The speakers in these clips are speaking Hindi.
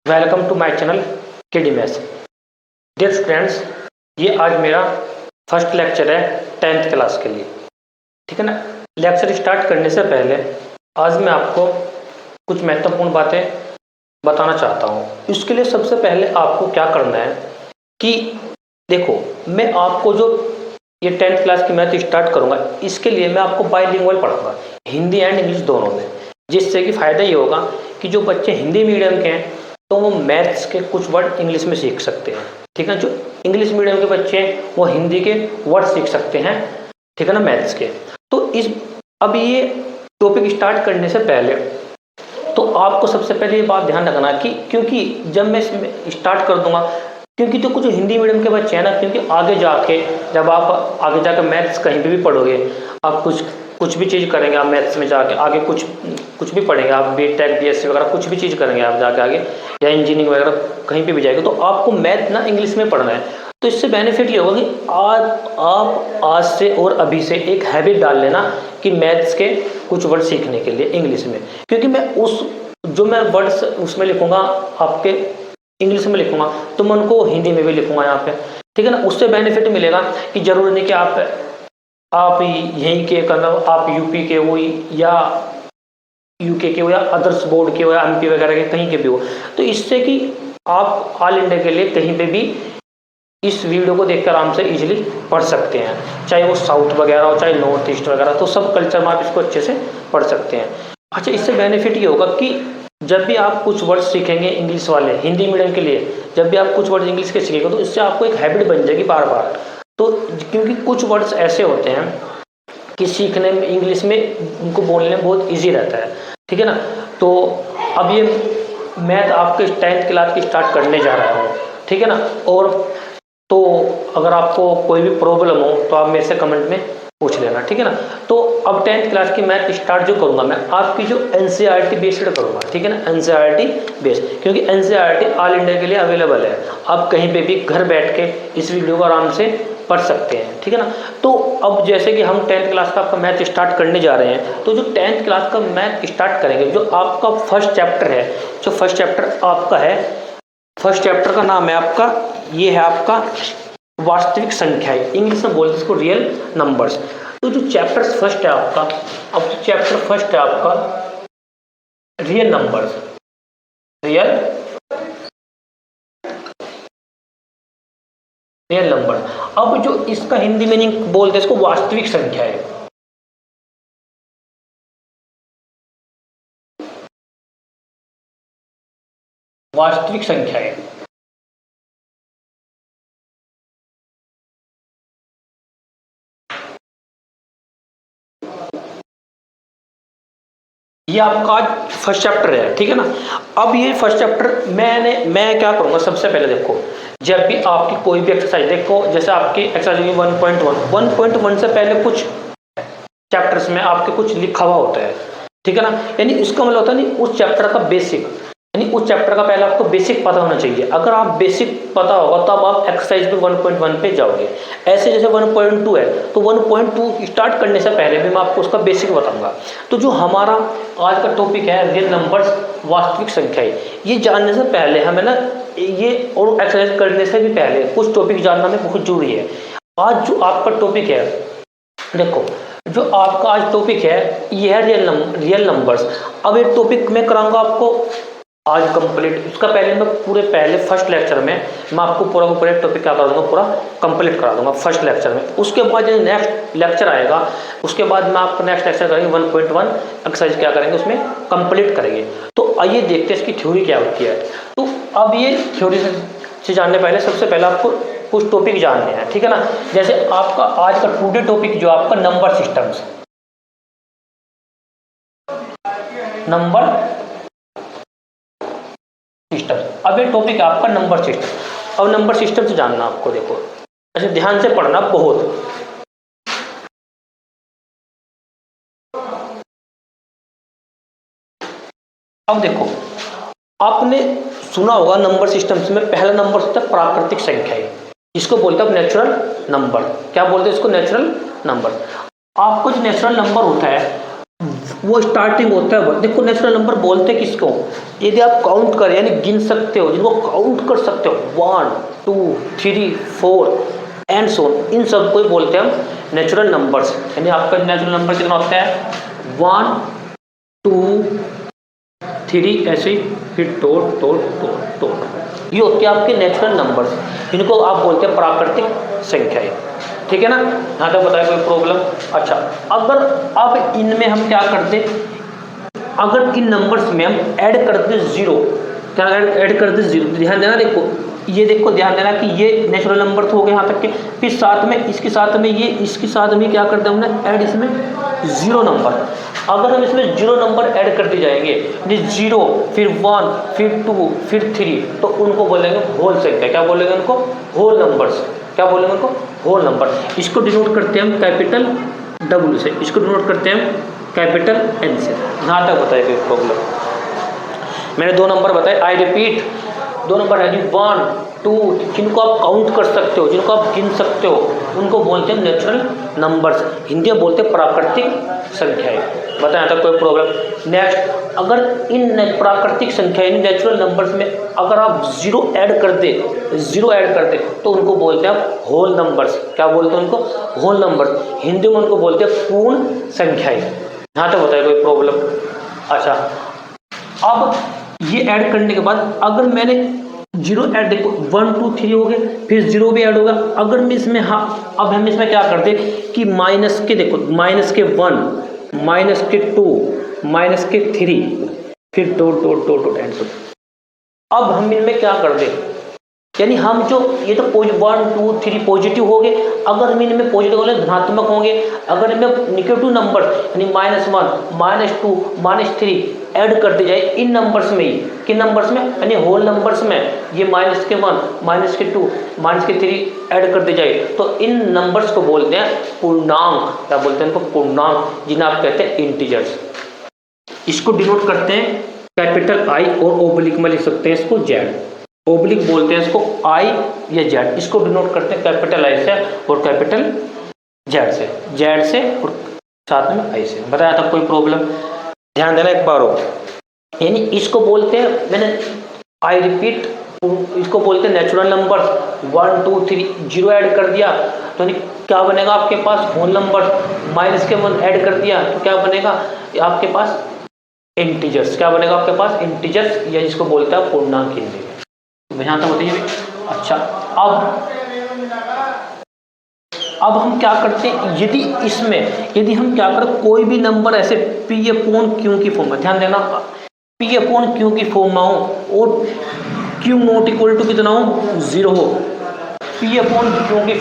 Welcome to my channel KD maths. Dear students, ये आज मेरा फर्स्ट लेक्चर है 10th क्लास के लिए। ठीक है ना। लेक्चर स्टार्ट करने से पहले आज मैं आपको कुछ महत्वपूर्ण बातें बताना चाहता हूँ। इसके लिए सबसे पहले आपको क्या करना है कि देखो, मैं आपको जो ये 10th क्लास की मैथ स्टार्ट करूँगा, इसके लिए मैं आपको बाइलिंगुअल पढ़ाऊँगा, हिंदी एंड इंग्लिश दोनों में। जिससे कि फ़ायदा ये होगा कि जो बच्चे हिंदी मीडियम के हैं तो वो मैथ्स के कुछ वर्ड इंग्लिश में सीख सकते हैं। ठीक है। जो इंग्लिश मीडियम के बच्चे हैं वो हिंदी के वर्ड सीख सकते हैं। ठीक है ना, मैथ्स के। तो अब ये टॉपिक स्टार्ट करने से पहले तो आपको सबसे पहले ये बात ध्यान रखना कि क्योंकि जब मैं स्टार्ट कर दूंगा, क्योंकि तो कुछ हिंदी मीडियम के बच्चे हैं ना, क्योंकि आगे जाके जब आप आगे जाकर मैथ्स कहीं पे भी पढ़ोगे, आप कुछ भी चीज़ करेंगे, आप मैथ्स में जाके आगे कुछ भी पढ़ेंगे, आप बीटेक बीएससी वगैरह कुछ भी चीज़ करेंगे आप जाके आगे, या इंजीनियरिंग वगैरह कहीं पे भी जाएंगे, तो आपको मैथ ना इंग्लिश में पढ़ना है। तो इससे बेनिफिट ये होगा कि आप आज से और अभी से एक हैबिट डाल लेना कि मैथ्स के कुछ वर्ड सीखने के लिए इंग्लिश में, क्योंकि मैं जो मैं वर्ड्स उसमें लिखूंगा आपके इंग्लिश में लिखूंगा तो मैं उनको हिंदी में भी लिखूंगा यहाँ पे। ठीक है ना। उससे बेनिफिट मिलेगा कि जरूरी नहीं कि आप यहीं के मतलब आप यूपी के हो या यूके के हो या अदर्स बोर्ड के हो या एमपी वगैरह के कहीं के भी हो। तो इससे कि आप ऑल इंडिया के लिए कहीं पे भी इस वीडियो को देखकर आराम से इजीली पढ़ सकते हैं, चाहे वो साउथ वगैरह हो चाहे नॉर्थ ईस्ट वगैरह, तो सब कल्चर में आप इसको अच्छे से पढ़ सकते हैं। अच्छा, इससे बेनिफिट ये होगा कि जब भी आप कुछ वर्ड सीखेंगे इंग्लिश वाले हिंदी मीडियम के लिए, जब भी आप कुछ वर्ड इंग्लिश के सीखेंगे तो इससे आपको एक हैबिट बन जाएगी बार बार। तो क्योंकि कुछ वर्ड्स ऐसे होते हैं कि सीखने में इंग्लिश में उनको बोलने में बहुत इजी रहता है। ठीक है ना। तो अब ये मैथ आपके 10th क्लास की स्टार्ट करने जा रहा हूँ। ठीक है ना। और तो अगर आपको कोई भी प्रॉब्लम हो तो आप मेरे से कमेंट में पूछ लेना। ठीक है ना। तो अब 10th क्लास की मैथ स्टार्ट जो करूँगा मैं आपकी जो एनसीईआरटी बेस्ड करूँगा। ठीक है ना। एनसीईआरटी बेस्ड, क्योंकि एनसीईआरटी ऑल इंडिया के लिए अवेलेबल है। आप कहीं पे भी घर बैठ के इस वीडियो को आराम से पढ़ सकते हैं। ठीक है ना। तो अब जैसे कि हम 10th क्लास का आपका मैथ स्टार्ट करने जा रहे हैं, तो जो 10th क्लास का मैथ स्टार्ट करेंगे, जो आपका फर्स्ट चैप्टर है, जो फर्स्ट चैप्टर आपका है, फर्स्ट चैप्टर का नाम है आपका, ये है आपका वास्तविक संख्याएं, इंग्लिश में बोलते हैं इसको रियल नंबर्स। तो जो चैप्टर फर्स्ट है आपका, अब जो चैप्टर फर्स्ट है आपका रियल नंबर्स, रियल नंबर। अब जो इसका हिंदी मीनिंग बोलते हैं इसको वास्तविक संख्या है। वास्तविक संख्या है। ये आपका आज फर्स्ट चैप्टर है। ठीक है ना। अब ये फर्स्ट चैप्टर मैं क्या करूंगा, सबसे पहले देखो, जब भी आपकी कोई भी एक्सरसाइज देखो, जैसे आपकी एक्सरसाइज होगी 1.1 से पहले कुछ चैप्टर्स में आपके कुछ लिखा हुआ होता है। ठीक है ना। यानी इसका मतलब होता है नहीं उस चैप्टर का बेसिक, यानी उस चैप्टर का पहले आपको बेसिक पता होना चाहिए। अगर आप बेसिक पता होगा तब आप एक्सरसाइज पे 1.1 पे जाओगे। ऐसे जैसे 1.2 है तो 1.2 स्टार्ट करने से पहले भी मैं आपको उसका बेसिक बताऊंगा। तो जो हमारा आज का टॉपिक है रियल नंबर्स, वास्तविक संख्याएं, ये जानने से पहले हमें ना ये और एक्सरसाइज करने से भी पहले कुछ टॉपिक जानना में बहुत जरूरी है। आज जो आपका टॉपिक है, देखो जो आपका आज टॉपिक है ये है रियल नंबर्स। अब ये टॉपिक मैं कराऊंगा आपको आज कंप्लीट। उसका पहले मैं पहले फर्स्ट लेक्चर में मैं आपको पूरा टॉपिक क्या कर दूंगा, पूरा कंप्लीट करा दूंगा फर्स्ट लेक्चर में। उसके बाद जो नेक्स्ट लेक्चर आएगा, उसके बाद मैं आपको नेक्स्ट लेक्चर करेंगे 1.1 एक्सरसाइज क्या करेंगे उसमें कंप्लीट करेंगे। तो आइए देखते हैं इसकी थ्योरी क्या होती है। तो अब ये थ्योरी से जानने पहले सबसे पहले आपको कुछ टॉपिक जानने हैं। ठीक है ना। जैसे आपका आज का टुडे टॉपिक जो आपका नंबर सिस्टम्स, नंबर सिस्टम। अब ये टॉपिक है आपका नंबर सिस्टम। अब नंबर सिस्टम से जानना आपको, देखो अच्छा ध्यान से पढ़ना बहुत। अब देखो, आपने सुना होगा नंबर सिस्टम्स में पहला नंबर होता है प्राकृतिक संख्याएं, इसको बोलते हैं नेचुरल नंबर। क्या बोलते हैं इसको? Natural number. आपको जो नेचुरल नंबर होता है वो स्टार्टिंग होता है। देखो नेचुरल नंबर बोलते किसको, यदि आप काउंट करें यानी गिन सकते हो, जिनको काउंट कर सकते हो 1 2 3 4 एंड सो, इन सब को बोलते हैं हम नेचुरल नंबर्स। यानी आपका नेचुरल नंबर कितना होता है 1 2 3 ऐसे ही फिर टोट ये होते हैं आपके नेचुरल नंबर्स। इनको आप बोलते हैं प्राकृतिक संख्याएं। ठीक है ना, यहाँ तक बताया कोई प्रॉब्लम। अच्छा, अगर अब इनमें हम क्या करते, अगर इन नंबर्स में हम ऐड करते जीरो, क्या ऐड करते जीरो, ध्यान देना, देखो ये देखो ध्यान देना कि ये नेचुरल नंबर हो गए यहाँ तक के, फिर साथ में इसके साथ में ये, इसके साथ में क्या करते हैं हमने ऐड इसमें जीरो नंबर। अगर हम इसमें जीरो नंबर ऐड करते जाएंगे, जीरो फिर 1 फिर 2 फिर 3, तो उनको बोलेंगे होल संख्या। क्या बोलेंगे उनको, होल नंबर्स। क्या बोलेंगे उनको, होल नंबर। इसको डिनोट करते हैं हम कैपिटल W से, इसको डिनोट करते हैं हम कैपिटल N से। यहाँ तक बताइए कोई प्रॉब्लम। मैंने 2 नंबर बताए, आई रिपीट 2 नंबर है जी 1 2, जिनको आप काउंट कर सकते हो, जिनको आप गिन सकते हो, उनको बोलते हैं नेचुरल नंबर्स। हिंदी में बोलते हैं प्राकृतिक संख्याएं। बताएं यहाँ तक कोई प्रॉब्लम। नेक्स्ट, अगर इन प्राकृतिक संख्याएं नेचुरल नंबर्स में अगर आप जीरो ऐड कर दे, तो उनको बोलते हैं आप होल नंबर्स। क्या बोलते हैं उनको, होल नंबर्स। हिंदी में उनको बोलते हैं पूर्ण संख्याएं। यहाँ तक बताइए कोई प्रॉब्लम। अच्छा, अब ये ऐड करने के बाद अगर मैंने जीरो ऐड, देखो 1 2 3 हो गए, फिर जीरो भी ऐड होगा। अगर मैं इसमें, हाँ अब हम इसमें क्या करते कि माइनस के, देखो माइनस के 1 माइनस के 2 माइनस के 3 फिर डॉट एंड सो। अब हम इनमें क्या कर दे, यानी हम जो ये तो 1 2 3 पॉजिटिव हो गए, अगर हम इनमें पॉजिटिव वाले धनात्मक होंगे, अगर इनमें निगेटिव नंबर यानी -1 -2 -3 ऐड करते जाए इन नंबर्स में ही, किन नंबर्स में, यानी होल नंबर्स में, ये -1 -2 -3 ऐड करते जाए, तो इन नंबर्स को बोलते हैं पूर्णांक। क्या बोलते हैं इनको, पूर्णांक, जिन्हें आप कहते हैं इंटीजर्स। इसको डिनोट करते हैं कैपिटल I और ओब्लिक में लिख सकते हैं इसको Z। ओब्लिक बोलते हैं इसको I या Z। इसको डिनोट करते हैं कैपिटल I से और कैपिटल Z से और साथ में I से। बताया था कोई प्रॉब्लम। ध्यान देना एक बार हो, यानी इसको बोलते हैं, मैंने आई रिपीट, इसको बोलते हैं नेचुरल नंबर। 1 2 3 जीरो ऐड कर दिया तो क्या बनेगा आपके पास, होल नंबर। माइनस के 1 ऐड कर दिया तो क्या बनेगा आपके पास, इंटीजर्स। क्या बनेगा आपके पास, इंटीजर्स, या जिसको बोलते हैं पूर्णांक हिंदी में। यहाँ तक बताइए। अच्छा, अब हम क्या करते हैं, यदि हम क्या करें, कोई भी नंबर ऐसे P/Q की फॉर्म में, ध्यान देना P/Q की फॉर्म में हो और Q नॉट इक्वल टू कितना हो, 0 हो। P/Q की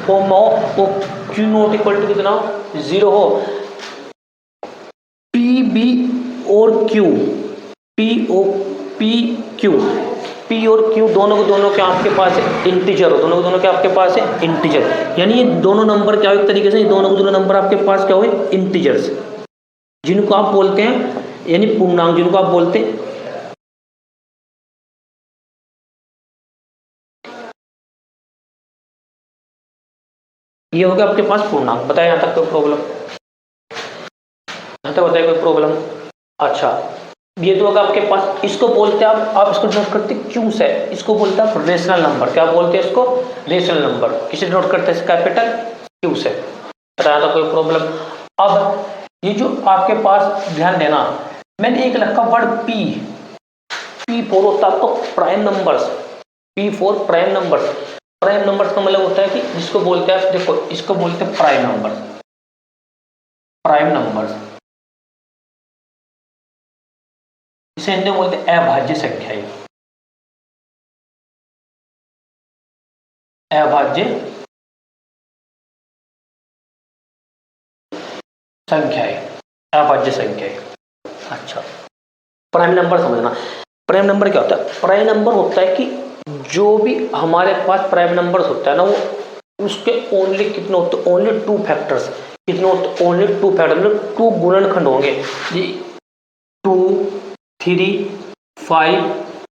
फॉर्म में हो तो Q नॉट इक्वल टू कितना हो, 0 हो। P और Q दोनों के आपके पास है इंटीजर हो, दोनों के आपके पास है इंटीजर। यानी ये दोनों नंबर क्या हो, एक तरीके से ये दोनों नंबर आपके पास क्या हुए, इंटीजर्स, जिनको आप बोलते हैं यानी पूर्णांक, जिनको आप बोलते हैं ये हो गया आपके पास पूर्णांक। बताया यहाँ तक कोई प्रॉब्लम, यहाँ तक बताया कोई प्रॉब्लम। अच्छा, ये तो होगा आपके पास, इसको बोलते हैं आप इसको नोट करते हैं Q से, इसको बोलते हैं आप रेशनल नंबर। क्या बोलते हैं इसको, रेशनल नंबर। किसे नोट करते हैं, कैपिटल Q से। बताया था कोई प्रॉब्लम। अब ये जो आपके पास, ध्यान देना, मैंने एक रखा वर्ड P4 होता है आपको prime numbers. P4 prime numbers. Prime numbers का मतलब होता है कि जिसको बोलते हैं, देखो इसको बोलते हैं प्राइम नंबर्स। इसे हिंदी में बोलते हैं अभाज्य संख्याएं। अभाज्य संख्याएं। अच्छा, प्राइम नंबर समझना। प्राइम नंबर क्या होता है, प्राइम नंबर होता है कि जो भी हमारे पास प्राइम नंबर्स होता है ना, वो उसके ओनली कितने होते हैं, ओनली 2 फैक्टर्स। कितने होते, ओनली 2 फैक्टर, मतलब 2 गुणनखंड होंगे। 2 3 5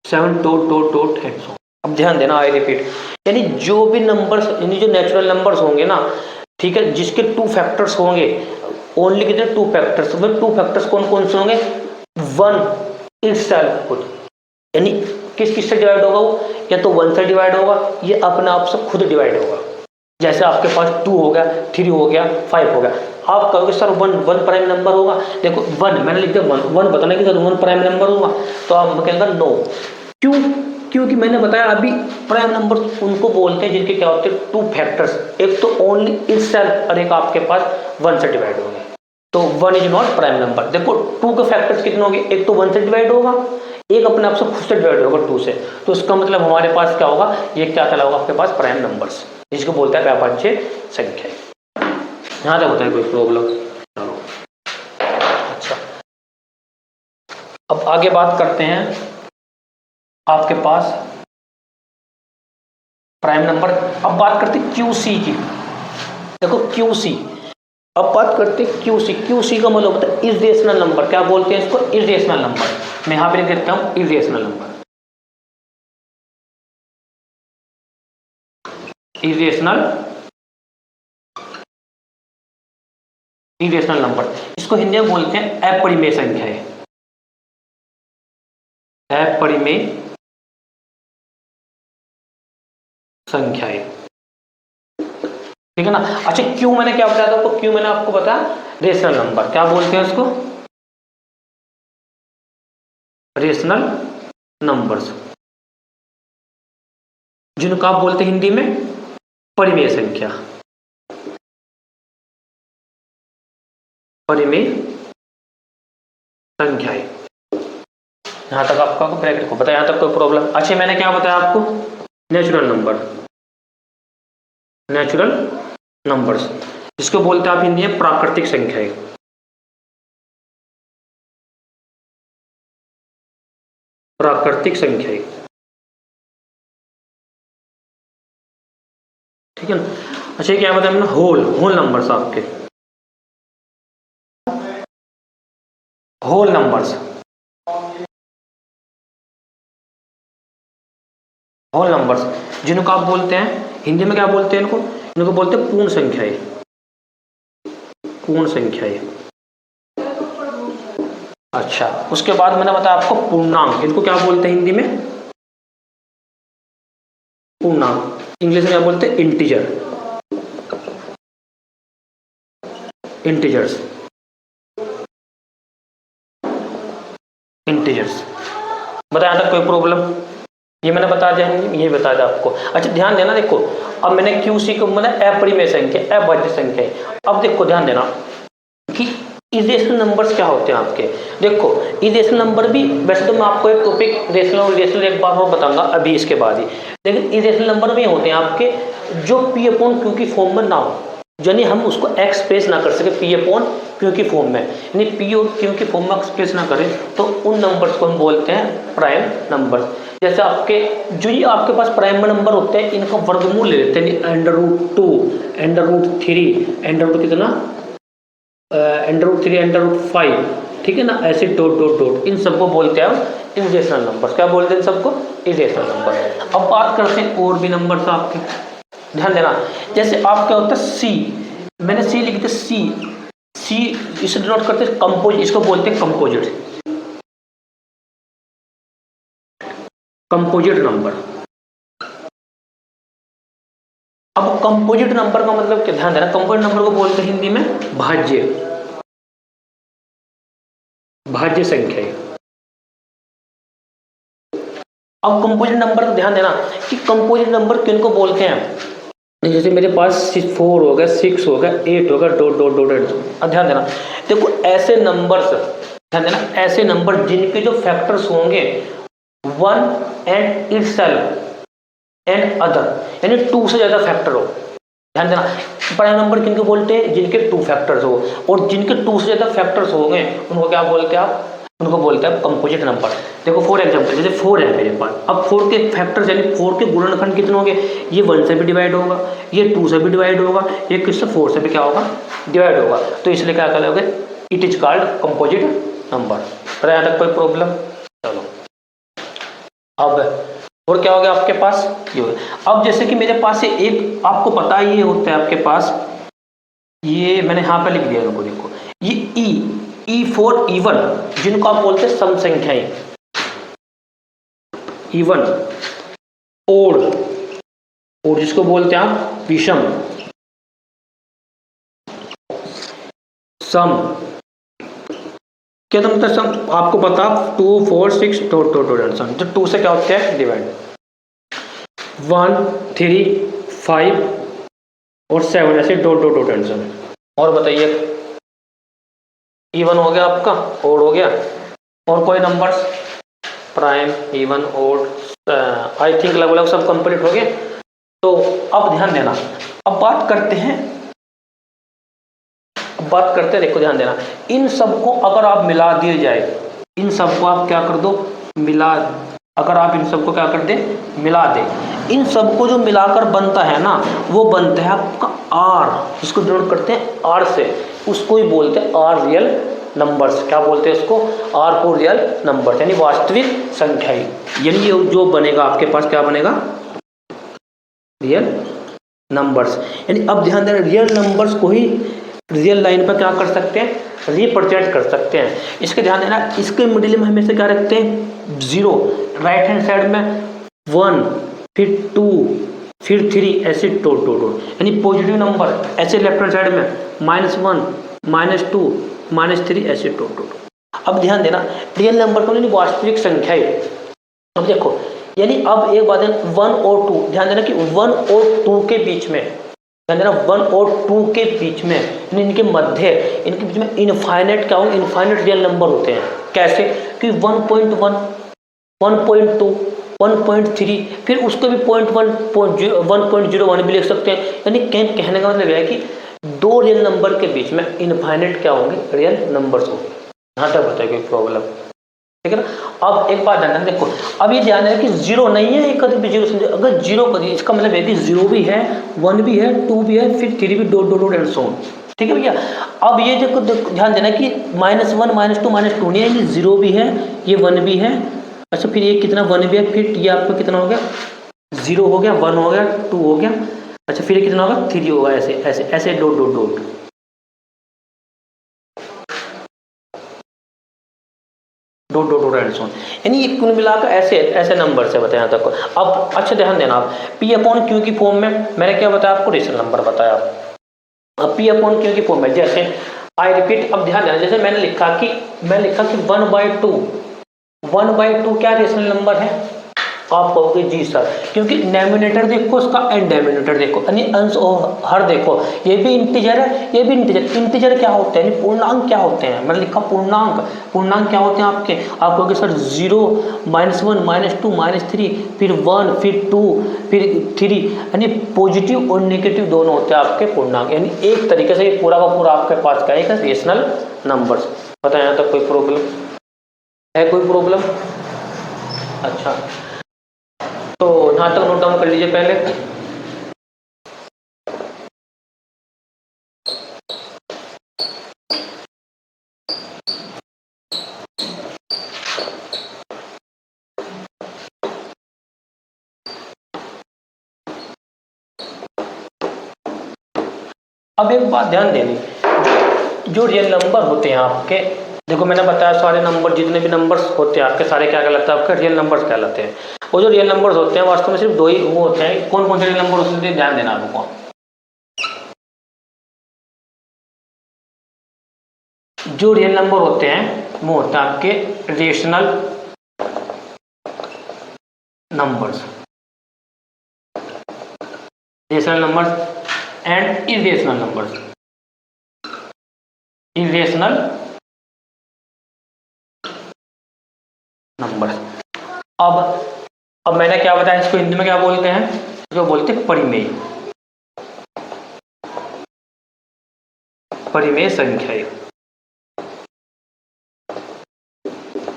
7 डॉट एंड सो। अब ध्यान देना, आई रिपीट, यानी जो भी नंबर्स, यानी जो नेचुरल नंबर्स होंगे ना, ठीक है, जिसके 2 फैक्टर्स होंगे, ओनली कितने 2 फैक्टर्स, वो 2 फैक्टर्स कौन कौन से होंगे, 1 इटसेल्फ खुद, यानी किस किस से डिवाइड होगा वो, या तो 1 से डिवाइड होगा, ये अपने आप से खुद डिवाइड होगा। जैसे आपके पास 2 हो गया, 3 हो गया, 5 हो गया, आप कहोगे सर 1 प्राइम नंबर होगा, देखो 1 मैंने लिख दिया 1 बताना कि सर 1 प्राइम नंबर होगा, तो आप कहेंगे नो। क्यों? क्योंकि मैंने बताया अभी प्राइम नंबर उनको बोलते हैं जिनके क्या होते हैं 2 फैक्टर्स, एक तो ओनली इटसेल्फ और एक आपके पास 1 से डिवाइड होंगे, तो 1 इज नॉट प्राइम नंबर। देखो 2 के फैक्टर्स कितने होंगे, एक तो 1 से डिवाइड होगा, एक अपने आप से खुद से डिवाइड होगा 2 से, तो इसका मतलब हमारे पास क्या होगा, ये क्या कहलाएगा आपके पास प्राइम नंबर्स, जिसको बोलते हैं अभाज्य संख्या। यहाँ तक होता है कोई प्रॉब्लम? चलो अच्छा, अब आगे बात करते हैं आपके पास प्राइम नंबर। अब बात करते हैं QC की। देखो QC, अब बात करते हैं QC। QC का मतलब होता है इरेशनल नंबर। क्या बोलते हैं इसको? Irrational number. मैं यहां पे लिख देता हूं इरेशनल नंबर। इरेशनल नंबर, इसको हिंदी में बोलते हैं अपरिमेय संख्याएं। अपरिमेय संख्याएं, ठीक है ना। अच्छा क्यों मैंने क्या बताया था आपको? क्यों मैंने आपको बताया रेशनल नंबर। क्या बोलते हैं उसको? रेशनल नंबर्स, जिनको आप बोलते हैं हिंदी में परिमेय संख्या। परिमेय संख्याएं, यहां तक आपका ब्रैकेट को पता है, यहां तक कोई प्रॉब्लम? अच्छा मैंने क्या बताया आपको? नेचुरल नंबर, नेचुरल नंबर्स, जिसको बोलते हैं आप हिंदी में प्राकृतिक संख्याएं। प्राकृतिक संख्याएं, ठीक है ना। अच्छा क्या बताया मैंने? होल नंबर्स, आपके होल नंबर्स, होल नंबर्स, जिनको आप बोलते हैं हिंदी में क्या बोलते हैं? इनको बोलते हैं पूर्ण संख्याएं। पूर्ण संख्याएं। अच्छा उसके बाद मैंने बताया आपको पूर्णांक। इनको क्या बोलते हैं हिंदी में? पूर्णांक। इंग्लिश में क्या बोलते हैं? इंटीजर। Integers, integers. बताया था कोई प्रॉब्लम? ये मैंने बता दिया, ये बता दिया आपको। अच्छा ध्यान देना, देखो अब मैंने QC को मतलब अपरिमेय संख्या, अभाज्य संख्या है। अब देखो ध्यान देना कि इरेशनल नंबर्स क्या होते हैं आपके। देखो इरेशनल नंबर भी, वैसे तो मैं आपको एक टॉपिक रेशनल और इरेशनल एक बार और बताऊंगा अभी इसके बाद ही, लेकिन इरेशनल नंबर भी होते हैं आपके जो P/Q की फॉर्म में ना हो, यानी हम उसको एक्सप्रेस ना कर सके P/Q की फॉर्म में, यानी P और Q की फॉर्म में एक्सप्रेस ना करें, तो उन नंबर्स को हम बोलते हैं प्राइम नंबर। जैसे आपके जो ये आपके पास प्राइम नंबर होते हैं, इनका वर्गमूल ले लेते हैं, √2, √3, कितना, √3, √5, ठीक है ना, ऐसे डॉट डॉट डॉट, इन सबको बोलते हैं हम इरेशनल नंबर। क्या बोलते हैं इन सबको? Irrational number. अब बात करते हैं और भी नंबर तो आपके, ध्यान देना। जैसे आप क्या होता है C, मैंने C लिख दिया, C इसे डिनोट करते हैं कंपोजिट, इसको बोलते हैं कंपोजिट, कंपोजिट नंबर। अब कंपोजिट नंबर का मतलब क्या, ध्यान देना, कंपोजिट नंबर को बोलते हैं हिंदी में भाज्य, भाज्य संख्या। अब कंपोजिट नंबर ध्यान देना कि कंपोजिट नंबर किनको बोलते हैं। जैसे मेरे पास 4 हो गया, 6 हो गया, 8 हो गया, डॉट डॉट डॉट। ध्यान देना, देखो ऐसे नंबर्स, ध्यान देना, ऐसे नंबर जिनके जो फैक्टर्स होंगे 1 एंड इटसेल्फ एंड अदर, यानी 2 से ज्यादा फैक्टर हो। ध्यान देना, प्राइम नंबर किनको बोलते हैं? जिनके 2 फैक्टर्स हो, और जिनके 2 से ज्यादा फैक्टर्स हो गए उनको क्या बोलते हैं आप? उनको बोलते हैं कंपोजिट नंबर। देखो फॉर एग्जांपल जैसे 4 है मेरे पास, अब 4 के फैक्टर्स यानी 4 के गुणनखंड कितने होंगे? ये 1 से भी डिवाइड होगा, ये 2 से भी डिवाइड होगा, ये किससे 4 से भी क्या होगा? डिवाइड होगा। तो इसलिए क्या करोगे? It is called composite number. पर यहाँ तक कोई प्रॉब्लम? चलो अब और क्या हो गया आपके पास? ये हो गया। अब जैसे कि मेरे पास ये एक, आपको पता है ये होता है आपके पास, ये मैंने यहाँ पे लिख दिया, इनको देखो, ई फॉर इवन, जिनको आप बोलते हैं सम संख्याएं, इवन, ओड, और जिसको बोलते हैं आप विषम, सम, क्या तो मतलब सम आपको पता 2 4 6 डॉट सम, तो 2 से क्या होता है डिवाइड, 1 3 5 और 7 ऐसे डॉट डॉट डॉट सम। और बताइए, इवन हो गया आपका, ओड हो गया, और कोई numbers prime, even, odd, I think लगभग सब कंप्लीट हो गए। तो अब ध्यान देना, अब बात करते हैं देखो ध्यान देना, इन सबको अगर आप मिला दिए जाए, इन सबको आप क्या कर दो मिला, अगर आप इन सबको क्या कर दे मिला दे, इन सबको जो मिलाकर बनता है ना, वो बनता है आपका आर, जिसको डिनोट करते हैं आर से, उसको ही बोलते हैं आर रियल नंबर्स। क्या बोलते हैं उसको? आर को रियल नंबर्स, यानी वास्तविक संख्याएं। यानी ये जो बनेगा आपके पास क्या बनेगा? Real numbers. यानी अब ध्यान देना, रियल नंबर्स को ही रियल लाइन पर क्या कर सकते हैं? रिप्रेजेंट कर सकते हैं। इसके ध्यान देना, इसके मिडिल में हमेशा क्या रखते हैं? 0, राइट हैंड साइड में 1, फिर 2, फिर 3, ऐसे डॉट डॉट डॉट, यानी पॉजिटिव नंबर ऐसे लेफ्ट हैंड साइड में -1, -2, -3 ऐसे डॉट डॉट। अब ध्यान देना, रियल नंबर को यानी वास्तविक संख्या है। अब देखो, यानी अब एक बात है, 1 और 2, ध्यान देना कि 1 और 2 के बीच में, ध्यान देना 1 और 2 के बीच में, यानी इनके मध्य, इनके बीच में इनफाइनाइट क्या हो? इनफाइनाइट रियल नंबर होते हैं। कैसे कि 1.1, 1.2, 1.3, फिर उसको भी 1.01 भी लिख सकते हैं। यानी कहने का मतलब है कि दो रियल नंबर के बीच में इनफाइनाइट क्या होंगे? रियल नंबर्स होंगे। यहाँ तक बताइए कोई प्रॉब्लम? ठीक है ना। अब एक बात ध्यान देखो, अब ये ध्यान है कि 0 नहीं है, कभी भी 0 समझो। अगर 0 करिए, इसका मतलब है कि 0 भी है, 1 भी है, 2 भी है, फिर 3 भी, dot dot dot and so on. ठीक है भैया। अब ये देखो ध्यान देना कि -1, -2, -2 नहीं है, ये 0 भी है, ये 1 भी है। अच्छा, फिर ये कितना 1 भी है, फिर ये आपको कितना हो गया? 0 हो गया, 1 हो गया, 2 हो गया। अच्छा, फिर ये कितना होगा? 3 होगा, ऐसे ऐसे ऐसे dot dot dot dot dot dot and so on. यानी ये कुल मिलाकर ऐसे ऐसे नंबर से बताया तक। अब अच्छा ध्यान देना, आप P/Q की फॉर्म में मैंने क्या बताया आपको? रेशनल नंबर बताया। अब P/Q की फॉर्म में जैसे आई रिपीट, अब ध्यान देना, जैसे मैंने लिखा कि 1/2 क्या रेशनल नंबर है? आप कहोगे जी सर, क्योंकि डेनोमिनेटर देखो उसका एंड डेनोमिनेटर देखो, यानी अंश और हर देखो, ये भी इंटीजर है, ये भी इंटीजर। इंटीजर क्या होते हैं? पूर्णांक क्या होते हैं? मैंने लिखा पूर्णांक। पूर्णांक क्या होते हैं आपके? आप कहोगे सर 0, -1, -2, -3, फिर 1, फिर 2, फिर 3, यानी पॉजिटिव और नेगेटिव दोनों होते हैं आपके पूर्णांक। यानी एक तरीके से ये पूरा का पूरा आपके पास क्या है? Rational numbers. बताएं यहाँ तक कोई प्रॉब्लम है? कोई प्रॉब्लम? अच्छा, तो यहाँ तक नोट डाउन कर लीजिए पहले। अब एक बात ध्यान देनी, जो रियल नंबर होते हैं आपके, देखो मैंने बताया सारे नंबर, जितने भी नंबर्स होते हैं आपके, सारे क्या कहलाते हैं? आपके रियल नंबर्स कहलाते हैं। वो जो रियल नंबर्स होते हैं वास्तव में सिर्फ 2 ही वो होते हैं। कौन कौन से रियल नंबर होते हैं? ध्यान देना आपको। जो रियल नंबर होते हैं वो होते हैं आपके rational numbers, rational numbers and irrational numbers. Irrational numbers. अब मैंने क्या बताया, इसको हिंदी में क्या बोलते हैं? इसको बोलते हैं परिमेय, परिमेय संख्याएं,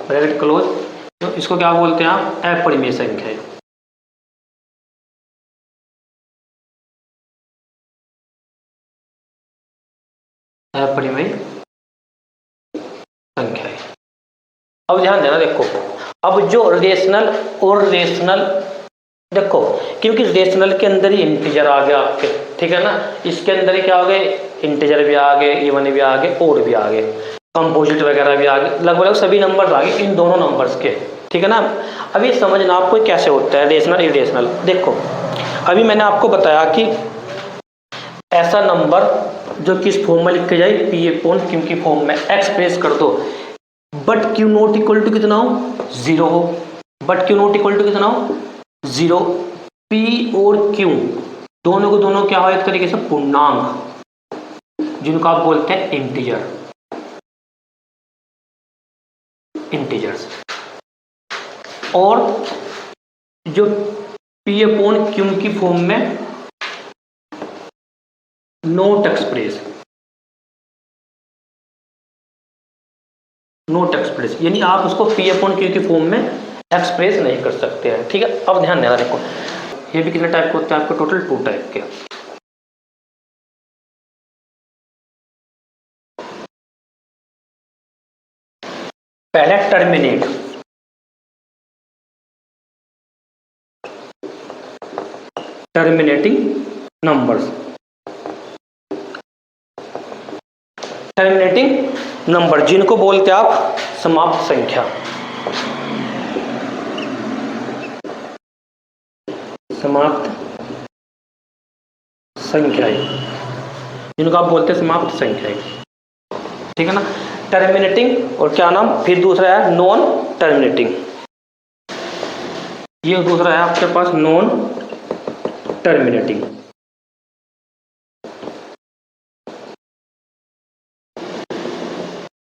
ब्रैकेट क्लोज। तो इसको क्या बोलते हैं आप? अपरिमेय संख्याएं। अपरिमेय संख्याएं। अब ध्यान देना, देखो अब जो रेशनल और रेशनल, देखो क्योंकि रेशनल के अंदर ही इंटीजर आ गया आपके, ठीक है ना, इसके अंदर ही क्या हो गए? इंटीजर भी आ गए, इवन भी आ गए, ओड भी आ गए। कंपोजिट वगैरह भी आ गए, लगभग सभी नंबर्स आ गए इन दोनों नंबर्स के, ठीक है ना। अब ये समझना आपको कैसे होता है रेशनल इरेशनल। देखो अभी मैंने आपको बताया कि ऐसा नंबर जो किस फॉर्म में लिखे जाए, पी अपॉन क्यू की फॉर्म में एक्सप्रेस कर दो, but Q not equal to कितना हो, 0 हो, but Q not equal to कितना हो, 0। पी और क्यू दोनों को दोनों क्या हो, एक तरीके से पूर्णांक, जिनको आप बोलते हैं इंटीजर्स। और जो पी अपॉन क्यू की फॉर्म में नॉट एक्सप्रेस, यानी आप उसको पी अपॉन क्यू की फॉर्म में एक्सप्रेस नहीं कर सकते हैं, ठीक है। अब ध्यान देना, देखो ये भी कितने टाइप के होते हैं आपको, टोटल 2 टाइप के। पहले टर्मिनेटिंग नंबर्स, टर्मिनेटिंग नंबर जिनको बोलते हैं आप समाप्त संख्या, समाप्त संख्याएं, जिनको आप बोलते हैं समाप्त संख्याएं, ठीक है ना। टर्मिनेटिंग और क्या नाम, फिर दूसरा है नॉन टर्मिनेटिंग, ये दूसरा है आपके पास नॉन टर्मिनेटिंग।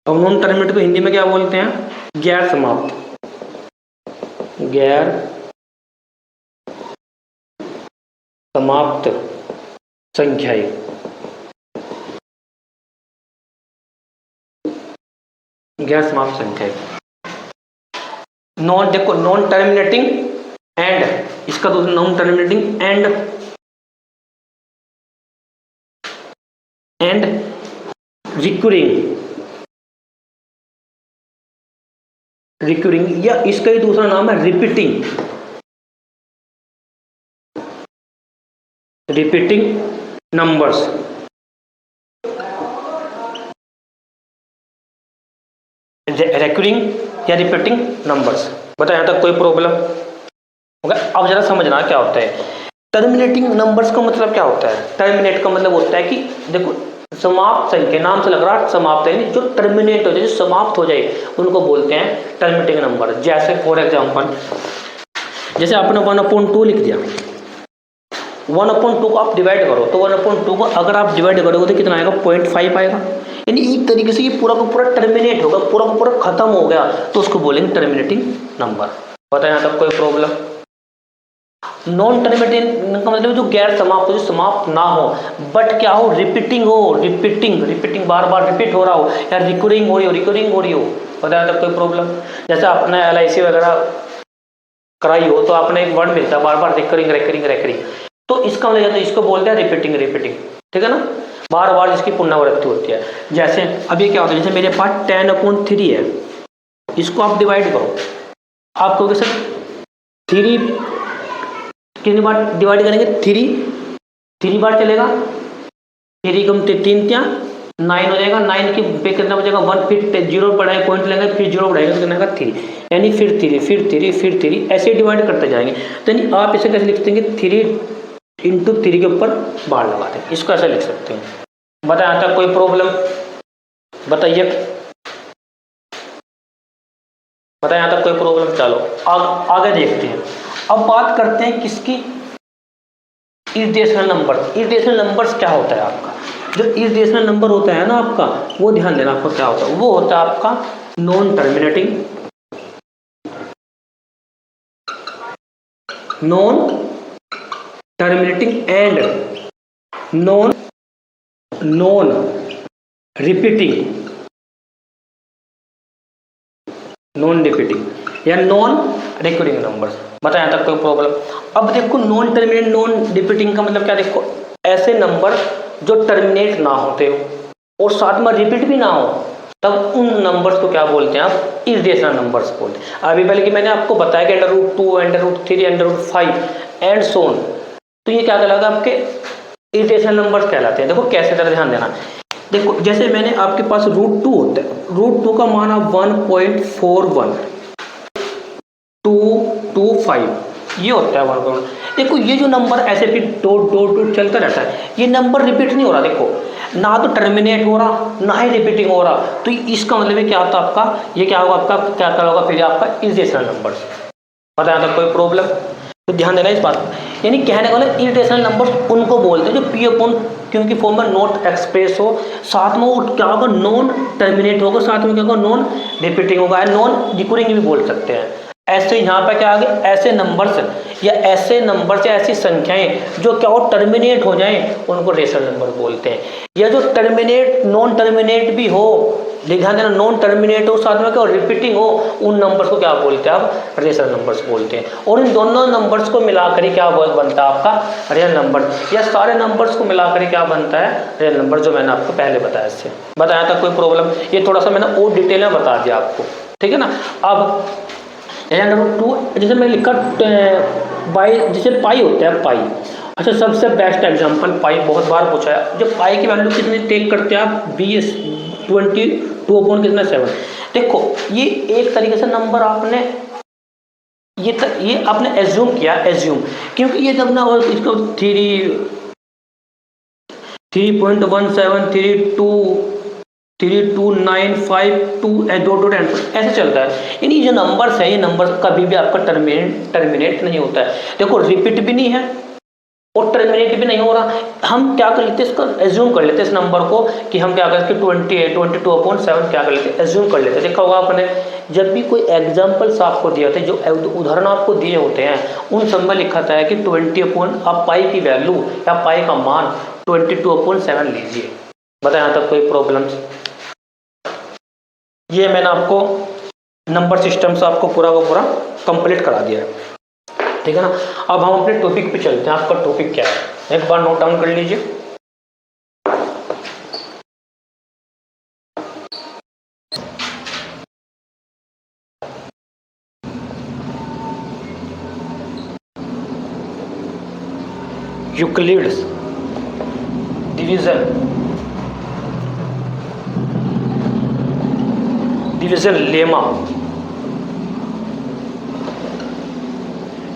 और नॉन टर्मिनेटिंग को हिंदी में क्या बोलते हैं, गैर समाप्त, गैर समाप्त संख्याएं, गैर समाप्त संख्याएं। नॉन, देखो नॉन टर्मिनेटिंग एंड, इसका दूसरा नॉन टर्मिनेटिंग एंड रिक्यूरिंग, या इसका ही दूसरा नाम है रिपीटिंग नंबर्स। रिक्यूरिंग या रिपीटिंग नंबर्स, बताया यहां तक कोई प्रॉब्लम होगा। अब जरा समझना क्या होता है टर्मिनेटिंग नंबर्स का मतलब क्या होता है। टर्मिनेट का मतलब होता है कि देखो समाप्त संख्या, नाम से लग रहा है समाप्त है, जो टर्मिनेट हो जाए, जो समाप्त हो जाए, उनको बोलते हैं टर्मिनेटिंग नंबर। जैसे फॉर एग्जांपल, जैसे आपने 1/2 लिख दिया, 1/2 को आप डिवाइड करो, तो 1/2 को अगर आप डिवाइड करोगे तो कितना आएगा, 0.5 आएगा। यानी एक तरीके से ये पूरा का पूरा टर्मिनेट होगा, पूरा का पूरा खत्म हो गया, तो उसको बोलेंगे टर्मिनेटिंग नंबर। पता है यहाँ तक कोई प्रॉब्लम। नॉन टर्मिनेटिंग का मतलब जो गैर समाप्त हो, जो समाप्त ना हो, बट क्या हो, रिपीटिंग हो, रिपीटिंग बार बार रिपीट हो रहा हो, या रिकरिंग हो रही हो। पता है तक कोई प्रॉब्लम। जैसे आपने LIC वगैरह कराई हो, तो आपने एक वर्ड मिलता है बार बार, रिकरिंग, तो इसका मतलब तो इसको बोलते हैं रिपीटिंग, ठीक है ना, बार बार जिसकी पुनरावृत्ति होती है। जैसे अभी क्या होता है, जैसे मेरे पास 10/3 है, इसको आप डिवाइड करो, आप कहोगे सर 3 कितनी बार डिवाइड करेंगे, 3 बार चलेगा, 3 कम 3 क्या 9 हो जाएगा, 9 के पे कितना बचेगा 1, फिर 0 बढ़ाएगा, पॉइंट लेंगे, फिर 0 बढ़ाएगा तो कितना 3, यानी फिर 3 ऐसे डिवाइड करते जाएंगे। तो यानी आप इसे कैसे लिख देंगे, 3 × 3 के ऊपर बार लगा दें, इसको ऐसा लिख सकते हैं। बताएं यहाँ तक कोई प्रॉब्लम, बताइए, बताएं यहाँ तक कोई प्रॉब्लम। चलो आगे देखते हैं। अब बात करते हैं किसकी, इरेशनल नंबर्स क्या होता है आपका। जो इरेशनल नंबर होता है ना आपका, वो ध्यान देना आपको क्या होता है, वो होता है आपका non terminating and non repeating या नॉन रिकरिंग नंबर्स। बताएं यहाँ तक कोई प्रॉब्लम। अब देखो नॉन टर्मिनेट नॉन रिपीटिंग का मतलब क्या, देखो ऐसे नंबर जो टर्मिनेट ना होते हो और साथ में रिपीट भी ना हो, तब उन नंबर्स को क्या बोलते हैं आप, इरेशनल नंबर्स बोलते हैं। अभी पहले कि मैंने आपको बताया कि √2, √3, √5 एंड सो ऑन, तो ये क्या कहलाता है, आपके इरेशनल नंबर्स कहलाते हैं। देखो कैसे तरह ध्यान देना, देखो जैसे मैंने आपके पास √2 होता है, √2 का मान आप 1.41225 ये होता है 1. देखो ये जो नंबर ऐसे भी डॉट डॉट डॉट चलता रहता है, ये नंबर रिपीट नहीं हो रहा, देखो ना तो टर्मिनेट हो रहा ना ही रिपीटिंग हो रहा, तो इसका मतलब क्या होता है आपका, ये क्या होगा आपका, क्या होगा फिर आपका इरेशनल नंबर. बताया था कोई प्रॉब्लम, तो ध्यान देना इस बात पर. यानी कहने वाले इरेशनल नंबर उनको बोलते हैं जो पी अपॉन क्योंकि फॉर्म में नॉट एक्सप्रेस हो, साथ में वो क्या होगा नॉन टर्मिनेट होगा, साथ में क्या होगा नॉन रिपीटिंग होगा, नॉन रिकरिंग भी बोल सकते हैं. ऐसे यहाँ पे क्या आ गया, ऐसे नंबर्स या ऐसे नंबर या ऐसी संख्याएं जो क्या हो टर्मिनेट हो जाएं उनको रेशनल नंबर बोलते हैं. या जो टर्मिनेट नॉन टर्मिनेट भी हो, ध्यान देना नॉन टर्मिनेट हो साथ में क्या रिपीटिंग हो, उन नंबर्स को क्या बोलते हैं आप रेशनल नंबर्स बोलते हैं. और इन दोनों नंबर्स को मिलाकर क्या बनता है आपका रियल नंबर, या सारे नंबर्स को मिलाकर क्या बनता है रियल नंबर, जो मैंने आपको पहले बताया. इससे बताया था कोई प्रॉब्लम, ये थोड़ा सा मैंने और डिटेल में बता दिया आपको, ठीक है ना. अब √2 जैसे मैं लिखा बाई, जैसे पाई होता है पाई. अच्छा सबसे बेस्ट एग्जांपल पाई, बहुत बार पूछा है. जब पाई की वैल्यू कितनी टेक करते हैं आप 22 अपॉन कितना 7. देखो ये एक तरीके से नंबर आपने ये आपने एज्यूम किया, एज्यूम क्योंकि ये जब ना इसको 3.1732 ऐसे चलता है. यानी जो नंबर्स है ये नंबर कभी भी आपका टर्मिनेट नहीं होता है. देखो रिपीट भी नहीं है और टर्मिनेट भी नहीं हो रहा. हम क्या कर लेते हैं, इसको एज्यूम कर लेते हैं इस नंबर को कि हम क्या करते हैं 22/7 क्या कर लेते हैं, एज्यूम कर लेते हैं. देखा होगा आपने जब भी कोई एग्जाम्पल्स आपको दिए होते हैं, जो उदाहरण आपको दिए होते हैं, उन सब में लिखा था है कि 20 आप पाई की वैल्यू या पाई का मान 22/7 लीजिए. बताया तब कोई प्रॉब्लम्स. ये मैंने आपको नंबर सिस्टम से आपको पूरा का पूरा कंप्लीट करा दिया है, ठीक है ना. अब हम अपने टॉपिक पे चलते हैं. आपका टॉपिक क्या है एक बार नोट डाउन कर लीजिए. यूक्लिड्स डिवीजन लेमा,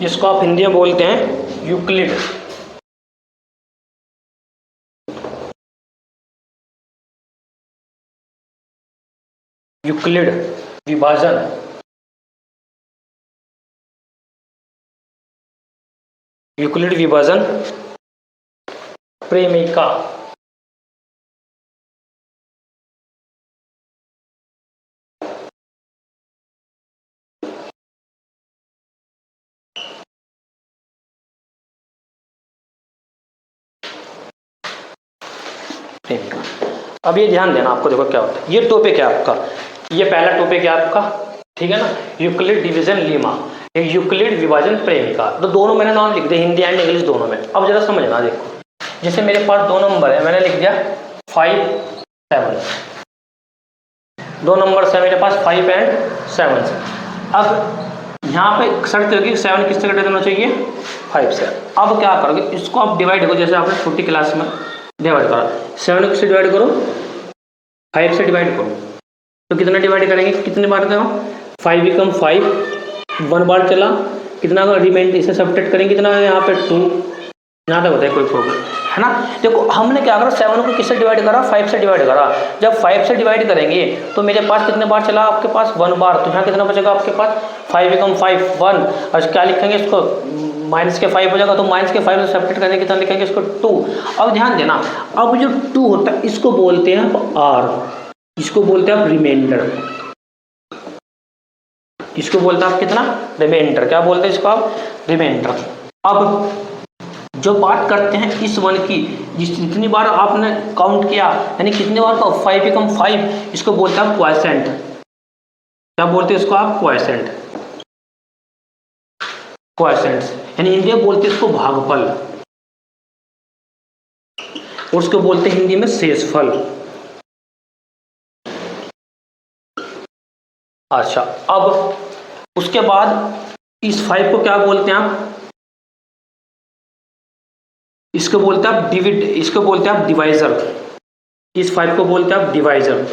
इसको आप हिंदी में बोलते हैं यूक्लिड. यूक्लिड विभाजन, यूक्लिड विभाजन प्रेमिका. अब ये ध्यान देना आपको, देखो क्या होता है. ये टॉपिक है आपका, ये पहला टॉपिक है आपका, ठीक है ना. यूक्लिड डिवीजन लीमा, एक यूक्लिड विभाजन प्रेमिका. तो दोनों मैंने नाम लिख दिया हिंदी एंड इंग्लिश दोनों में. अब जरा समझना, देखो जैसे मेरे पास दो नंबर है, मैंने लिख दिया 5 7, दो नंबर है मेरे पास 5 और 7. अब यहाँ पे शर्त होगी 7 किससे ग्रेटर होना चाहिए 5 से. अब क्या करोगे, इसको आप डिवाइड करो, जैसे आपने छोटी क्लास में डिवाइड करा. 7 किससे डिवाइड करो 5 से डिवाइड करो, तो कितना डिवाइड करेंगे, कितने बार का 5 बिकम 5, 1 बार चला, कितना रिमाइंडर इसे सब्ट्रैक्ट करेंगे, कितना है यहाँ पे 2. यहाँ तक होता है कोई प्रॉब्लम है ना. देखो हमने क्या करा 7 को किससे डिवाइड करा 5 से डिवाइड करा. जब 5 से डिवाइड करेंगे तो मेरे पास कितने बार चला आपके पास 1 बार, तो यहाँ कितना बचेगा आपके पास 5 बिकम 5 1. और क्या लिखेंगे इसको माइनस के 5 हो जाएगा, तो माइनस के 5 से सब्ट्रैक्ट करने कितना लिखेंगे इसको 2. अब ध्यान देना, अब जो 2 होता है इसको बोलते हैं आप आर, इसको बोलते हैं आप रिमाइंडर, इसको बोलते हैं आप कितना रिमाइंडर. क्या बोलते हैं इसको आप रिमाइंडर. अब जो बात करते हैं इस 1 की, जितनी बार आपने काउंट किया यानी कितने बार का 5 बिकम 5, इसको बोलते हैं क्वॉशेंट. क्या बोलते हैं इसको आप क्वॉशेंट, क्वॉशेंट्स यानी हिंदी में बोलते हैं इसको भागफल, और उसको बोलते हैं हिंदी में शेषफल. अच्छा अब उसके बाद इस 5 को क्या बोलते हैं आप, इसको बोलते हैं आप इसको बोलते हैं आप डिवाइजर. इस 5 को बोलते हैं आप डिवाइजर।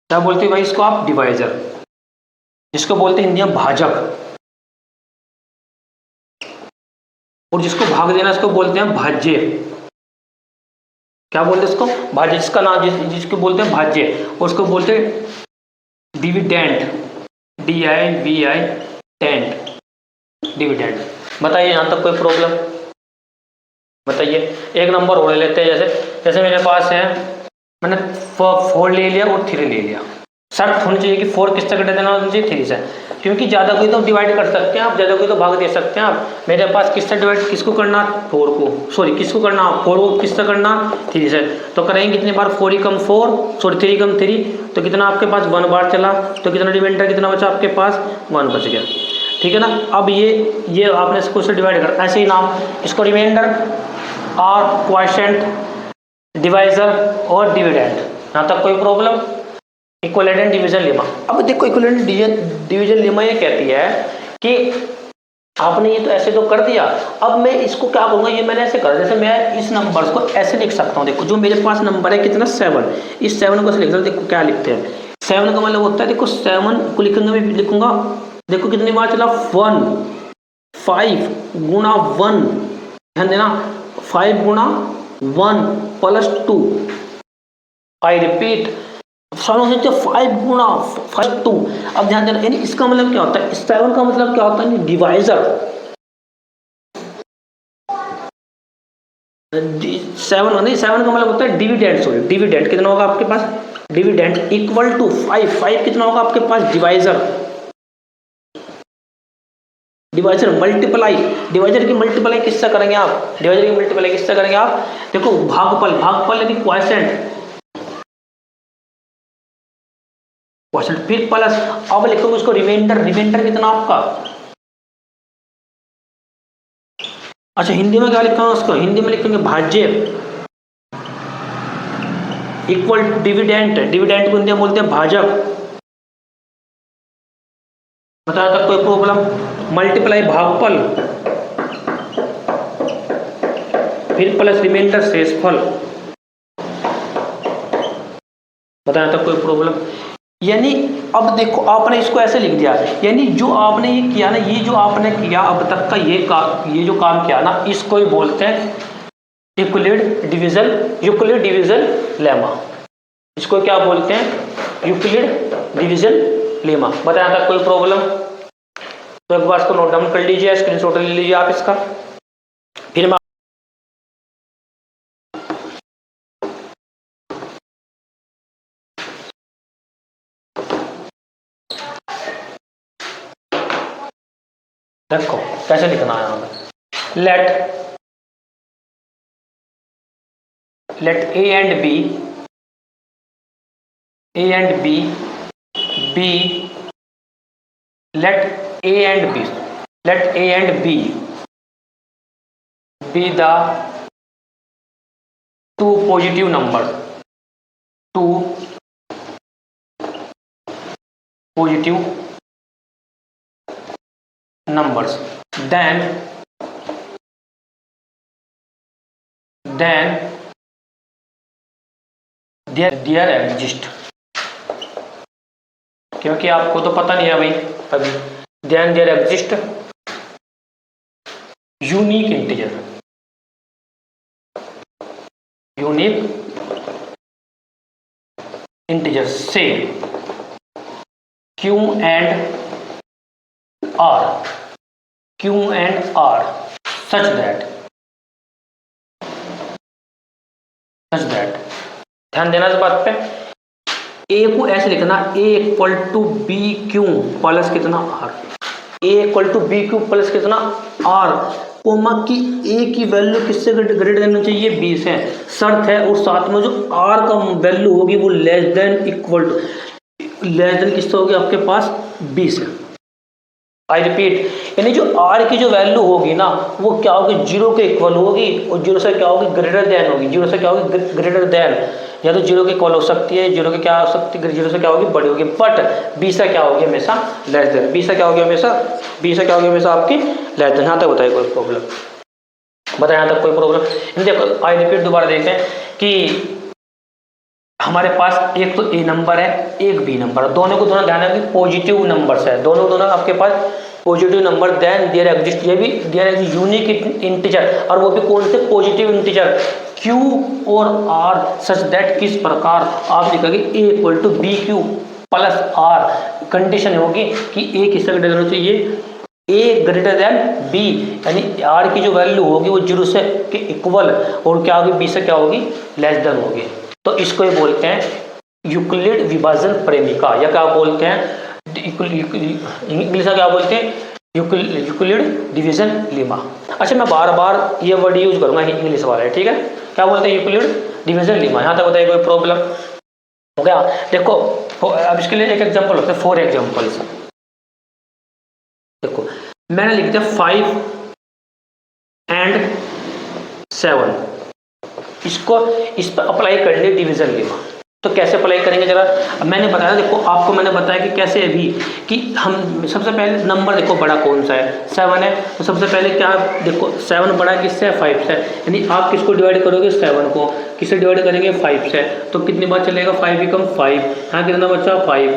क्या बोलते हैं भाई इसको आप? डिवाइजर, जिसको बोलते हैं हिंदी में भाजक, और जिसको भाग देना इसको बोलते हैं भाज्य। क्या बोलते हैं इसको? भाज्य। जिसका नाम जिसको बोलते हैं भाज्य, और उसको बोलते हैं डिविडेंड, DIVI टेंट, डिविडेंड। बताइए यहाँ तक कोई प्रॉब्लम? बताइए। एक नंबर और ले लेते हैं, जैसे मेरे पास है, मैंने 4 ले लिया और 3 ले लिया। शर्त होनी चाहिए कि 4 किससे घटा देना होना चाहिए? 3 से, क्योंकि ज़्यादा कोई तो डिवाइड कर सकते हैं आप, ज़्यादा कोई तो भाग दे सकते हैं आप। मेरे पास किससे डिवाइड, किसको करना? 4 को, सॉरी किसको करना? 4 को। किससे करना? 3 से। तो करेंगे कितनी बार? 4 कम 4, सॉरी 3 कम 3, तो कितना आपके पास? 1 बार चला, तो कितना रिमाइंडर कितना बचा आपके पास? 1 बच गया। ठीक है ना। अब ये आपने इसको से डिवाइड कर, ऐसे ही नाम इसको रिमाइंडर और क्वोशिएंट, डिवाइजर और डिविडेंड। यहाँ तक कोई प्रॉब्लम? Equivalent division lemma. अब देखो इक्विवेलेंट डिवीजन लेमा ये कहती है कि आपने ये तो ऐसे तो कर दिया, अब मैं इसको क्या करूँगा? ये मैंने ऐसे कर, जैसे मैं इस नंबर को ऐसे लिख सकता हूँ। देखो जो मेरे पास नंबर है कितना? 7, इस 7 को ऐसे लिख सकते। देखो क्या लिखते हैं, 7 का मतलब होता है, देखो 7 को लिखूंगा, मैं लिखूंगा, देखो कितनी बार चला? 1, 5 गुणा 1, ध्यान देना, 5 गुणा 1 प्लस 2, आई रिपीट, 5 गुणा 5 2। अब ध्यान देना, यानी इसका मतलब क्या होता है? 7 का मतलब क्या होता है? डिवाइजर। 7 नहीं, 7 का मतलब होता है डिविडेंड। सॉरी डिविडेंड कितना होगा आपके पास? डिविडेंड इक्वल टू 5, 5 कितना होगा आपके पास? डिवाइजर। डिवाइजर मल्टीप्लाई, डिवाइजर की मल्टीप्लाई किससे करेंगे आप? डिवाइजर की मल्टीप्लाई किससे करेंगे आप? देखो भागफल, भागफल यानी क्वोशिएंट, क्वोशिएंट फिर प्लस, अब लिखोगे उसको रिमाइंडर, रिमाइंडर कितना आपका? अच्छा हिंदी में क्या लिखा है उसको? हिंदी में लिखेंगे भाज्य इक्वल टू डिविडेंट, डिविडेंट को हिंदी में बोलते हैं भाजक। बताया तक कोई प्रॉब्लम? मल्टीप्लाई भागफल फिर प्लस रिमाइंडर शेषफल। बताया तक कोई प्रॉब्लम? यानी अब देखो आपने इसको ऐसे लिख दिया, यानी जो आपने ये किया ना, ये जो आपने किया अब तक का ये जो काम किया ना, इसको ही बोलते हैं यूक्लिड डिवीजन लेमा। इसको क्या बोलते हैं? Euclid division lemma. बताया था कोई प्रॉब्लम? तो एक बार इसको नोट डाउन कर लीजिए, स्क्रीनशॉट ले लीजिए आप इसका। फिर मैं देखो कैसे लिखना है यहाँ पे। Let A and B B let A and B be the two positive numbers, then there exist, क्योंकि आपको तो पता नहीं है भाई अभी, then there exist unique integer say Q and R such that ध्यान देना इस बात पे। ए को ऐसे लिखना, A equal to B Q plus कितना R, A equal to B Q plus कितना आर, कोमा की ए की वैल्यू किससे ग्रेटर देना चाहिए? बी से, शर्त है, और साथ में जो आर का वैल्यू होगी वो less than equal to, less than किससे होगी आपके पास? बी से। आई रिपीट, यानी जो आर की जो वैल्यू होगी ना वो क्या होगी? 0 के इक्वल होगी, और 0 से क्या होगी? ग्रेटर देन होगी। 0 से क्या होगी? ग्रेटर देन, या तो 0 के इक्वल हो सकती है, 0 के क्या हो सकती है? 0 से क्या होगी? बड़ी होगी। बट बी से क्या होगी? हमेशा लेस देन। बी से क्या होगी? हमेशा आपकी लेस देन। यहाँ तक बताइए कोई प्रॉब्लम? बताएं यहाँ तक कोई प्रॉब्लम? देखो आई रिपीट दोबारा देखें कि हमारे पास एक तो ए नंबर है, एक बी नंबर है, दोनों को दोनों ध्यान रखें पॉजिटिव नंबर्स है, दोनों दोनों आपके पास positive number, then there exist, ये भी देयर एग्जिस्ट यूनिक इंटीजर, और वो भी कौन से पॉजिटिव इंटीजर Q और R सच दैट किस प्रकार आप लिखोगे A equal to B Q plus R, condition होगी कि A किससे ग्रेटर होना चाहिए, A ग्रेटर देन B, यानी R की जो वैल्यू होगी वो 0 से के इक्वल, और क्या होगी B से क्या होगी, लेस देन होगी। तो इसको ये बोलते हैं यूक्लिड विभाजन प्रेमिका, या क्या बोलते हैं इंग्लिश में क्या बोलते हैं, यूक्लिड डिवीजन लेमा। अच्छा मैं बार बार ये वर्ड यूज करूंगा इंग्लिश वाला, ठीक है, क्या बोलते हैं यूक्लिड डिवीजन लेमा। यहाँ तक बताइए कोई प्रॉब्लम हो गया? देखो अब इसके लिए एक एग्जांपल होता है, 4 एग्जांपल्स। देखो मैंने लिख दिया 5 and 7, इसको इस पर अप्लाई कर लिया डिवीजन लेमा। तो कैसे अप्लाई करेंगे जरा, मैंने बताया, देखो आपको मैंने बताया कि कैसे अभी कि हम सबसे पहले नंबर देखो बड़ा कौन सा है, 7 है, तो सबसे पहले क्या देखो 7 बड़ा किससे है, 5 से, यानी आप किसको डिवाइड करोगे, 7 को किससे डिवाइड करेंगे, 5 से, तो कितनी बार चलेगा, 5 बिकम 5, यहाँ कितना बचा 5,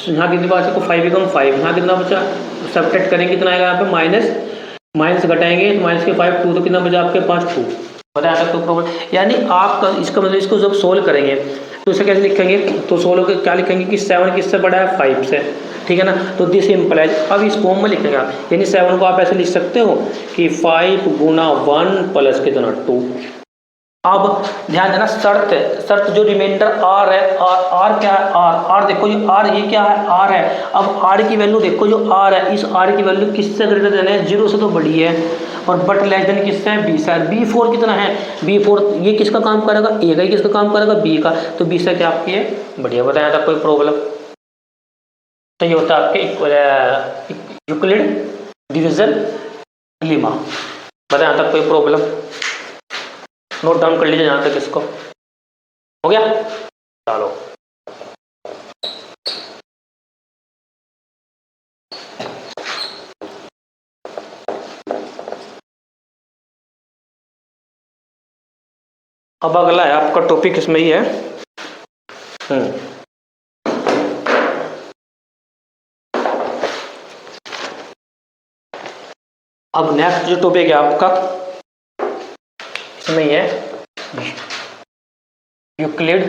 यहाँ कितनी बार चलेगा 5 बिकम 5, यहाँ कितना बचा, सब्ट्रैक्ट करेंगे कितना आएगा यहाँ पे माइनस घटाएंगे, माइनस के 5 2, तो कितना बचा आपके पास 2। बताया तो प्रॉब्लम, यानी आप इसका मतलब इसको जब सोल्व करेंगे तो इसे कैसे लिखेंगे, तो सोल्व के क्या लिखेंगे कि 7 किससे बड़ा है, 5 से, ठीक है ना, तो दिस इम्प्लाइज, अब इस फॉर्म में लिखेंगे आप, यानी 7 को आप ऐसे लिख सकते हो कि 5 गुना 1 प्लस कितना 2। अब ध्यान देना शर्त जो रिमाइंडर आर है, आर क्या है, आर देखो ये आर, ये क्या है, आर है। अब आर की वैल्यू देखो, जो आर है इस आर की वैल्यू किससे ग्रेटर देन है, 0 से तो बड़ी है, और बट लेस देन किससे है, बी से। B4 कितना है, B4 ये किसका काम करेगा, ए का, किसका काम करेगा, बी का, तो बी से क्या आपकी है, बढ़िया। बताया था कोई प्रॉब्लम? तो ये होता है आपके यूक्लिड डिवीजन लेमा। बताया था कोई प्रॉब्लम? नोट डाउन कर लीजिए यहाँ तक, इसको हो गया। चलो अब अगला है आपका टॉपिक, इसमें ही है अब नेक्स्ट जो टॉपिक है आपका इसमें ही है यूक्लिड,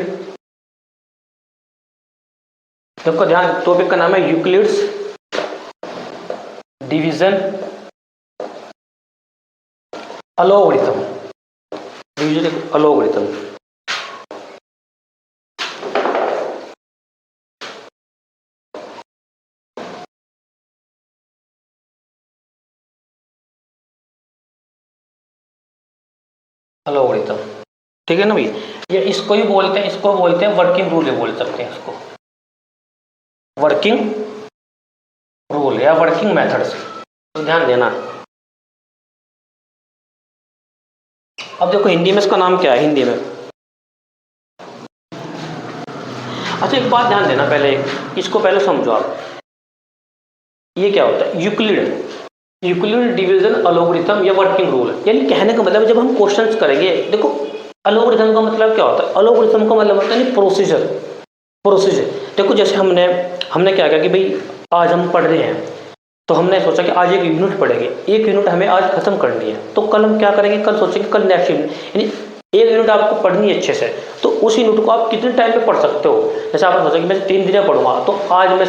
देखो ध्यान, टॉपिक का नाम है Euclid's division algorithm, algorithm. Algorithm, ठीक है ना भैया, ये इसको ही बोलते हैं, इसको बोलते हैं वर्किंग रूल, बोल सकते हैं इसको वर्किंग रूल या वर्किंग मेथड्स। तो ध्यान देना। अब देखो हिंदी में इसका नाम क्या है, हिंदी में, अच्छा एक बात ध्यान देना, पहले इसको पहले समझो आप, ये क्या होता है यूक्लिड डिवीजन एल्गोरिथम या वर्किंग रूल। यानी कहने का मतलब जब हम क्वेश्चंस करेंगे, देखो एल्गोरिथम का मतलब क्या होता है, एल्गोरिथम का मतलब होता है प्रोसीजर। देखो जैसे हमने क्या किया कि भाई आज हम पढ़ रहे हैं, तो हमने सोचा कि आज एक यूनिट पढ़ेंगे, एक यूनिट हमें आज खत्म करनी है, तो कल हम क्या करेंगे, कल सोचेंगे कल नेक्स्ट यूनिट, यानी एक यूनिट आपको पढ़नी है अच्छे से, तो उस यूनिट को आप कितने टाइम पे पढ़ सकते हो। जैसे आपने सोचा कि मैं 3 दिन में पढ़ूंगा, तो आज मैं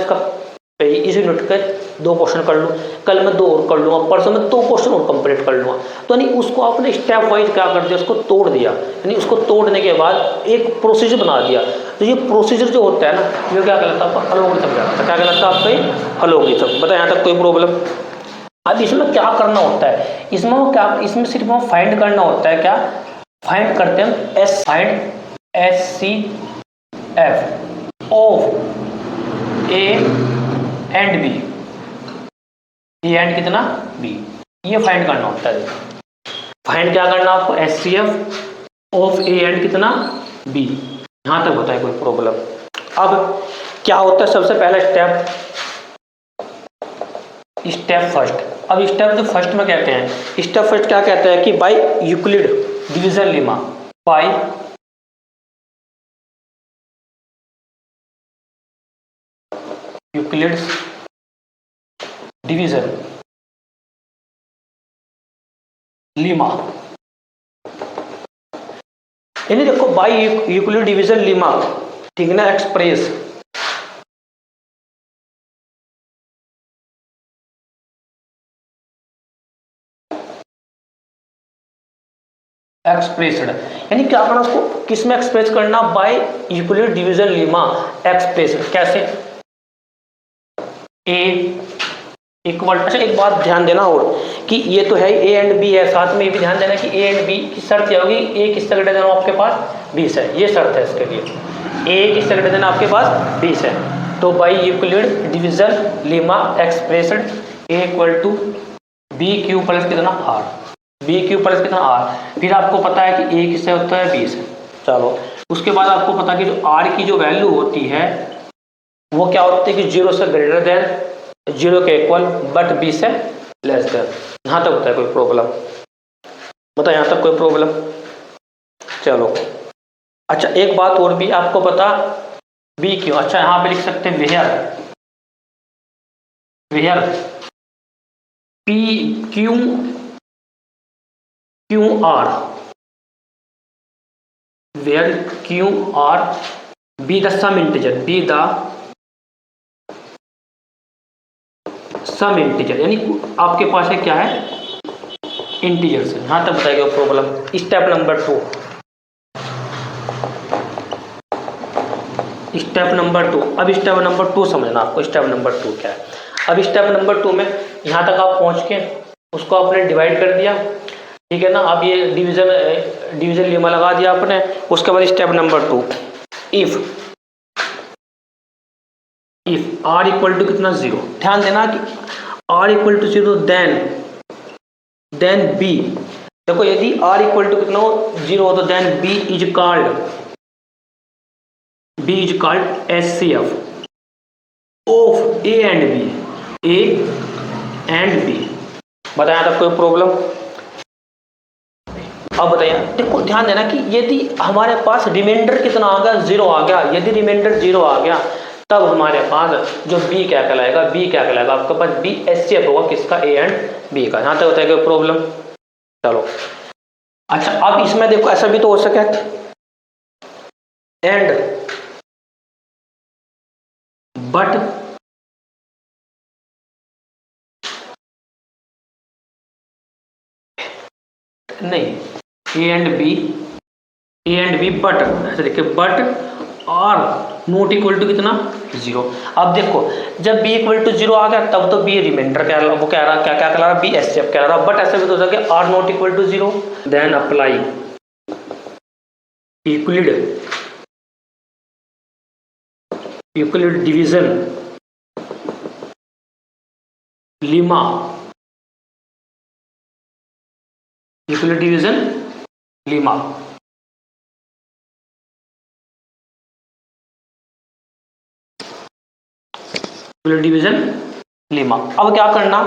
इस यूनिट के 2 क्वेश्चन कर लूँ, कल मैं 2 और कर लूँगा, परसों मैं 2 क्वेश्चन और कंप्लीट कर लूँगा। तो यानी उसको आपने स्टेप वाइज क्या कर दिया, उसको तोड़ दिया, यानी उसको तोड़ने के बाद एक प्रोसीजर बना दिया। तो ये प्रोसीजर जो होता है ना, ये क्या कहलाता है आपका, एल्गोरिथम कहलाता है। क्या कहलाता है आपका, ये एल्गोरिथम। बताए यहाँ तक कोई प्रॉब्लम? अब इसमें क्या करना होता है, इसमें सिर्फ हम फाइंड करना होता है, क्या फाइंड करते हैं, find SCF of A and B, A and कितना B, ये फाइंड करना होता है। फाइंड क्या करना आपको, SCF ऑफ A एंड कितना B। यहां तक होता है कोई प्रॉब्लम? अब क्या होता है, सबसे पहला स्टेप फर्स्ट, अब स्टेप जो फर्स्ट में कहते हैं, स्टेप फर्स्ट क्या कहता है कि by Euclid division lemma, by Euclid's division lemma, यानी देखो बाय यूक्लिड डिवीजन लीमा, ठीक है ना, एक्सप्रेस एक्सप्रेस्ड, यानी क्या करना उसको किस में एक्सप्रेस करना, by Euclid division lemma expressed. कैसे, ए इक्वल, अच्छा एक बात ध्यान देना और कि ये तो है ए एंड बी है, साथ में ये भी ध्यान देना कि ए एंड बी की शर्त क्या होगी, ए किससे ग्रेटर देन आपके पास 20 है, ये शर्त है इसके लिए, ए किससे ग्रेटर देन आपके पास 20 है। तो by Euclid division lemma expressed A equal to B Q plus कितना आर, बी क्यू प्लस कितना आर, फिर आपको पता है कि ए किससे होता है 20 है। चलो उसके बाद आपको पता कि जो आर की जो वैल्यू होती है वो क्या होती है कि 0 से ग्रेटर देन, 0 के इक्वल बट 20 से लेस देन। यहाँ तक होता है कोई प्रॉब्लम, बताओ यहाँ तक कोई प्रॉब्लम। चलो अच्छा एक बात और भी आपको पता, बी क्यू, अच्छा यहाँ पे लिख सकते हैं where, where P Q Q R, where Q R be the some integer, be the some integer, यानी आपके पास है क्या है इंटीजर से। यहां तक बताएगा problem. Step number 2, step number 2, अब स्टेप नंबर 2 समझना आपको, स्टेप नंबर 2 क्या है। अब स्टेप नंबर 2 में यहां तक आप पहुंच के उसको आपने डिवाइड कर दिया, ठीक है ना, अब ये डिवीजन लीमा लगा दिया आपने। उसके बाद step number 2, if R equal to कितना 0, ध्यान देना कि R equal to 0 then B, देखो यदि आर इक्वल टू कितना हो 0 हो तो then B is called HCF of A and B, A and B. बताया था कोई प्रॉब्लम। अब बताइए, देखो ध्यान देना कि यदि हमारे पास रिमाइंडर कितना आ गया 0 आ गया, यदि रिमाइंडर 0 आ गया तब हमारे पास जो बी क्या कहलाएगा, बी क्या कहलाएगा आपके पास बी एचसीएफ होगा किसका, ए एंड बी का। यहां तक होता है कोई प्रॉब्लम। चलो अच्छा अब इसमें देखो ऐसा भी तो हो सके एंड बट नहीं, ए एंड बी बट, ऐसे देखिए but R not equal to कितना 0। अब देखो जब b इक्वल टू 0 आ गया तब तो b रिमाइंडर कह रहा, वो कह रहा क्या क्या कह रहा, b एचसीएफ कह रहा, बट ऐसे भी तो हो सके r not equal to 0, then apply Euclid division lemma, Euclid division lemma, division lemma. अब क्या करना,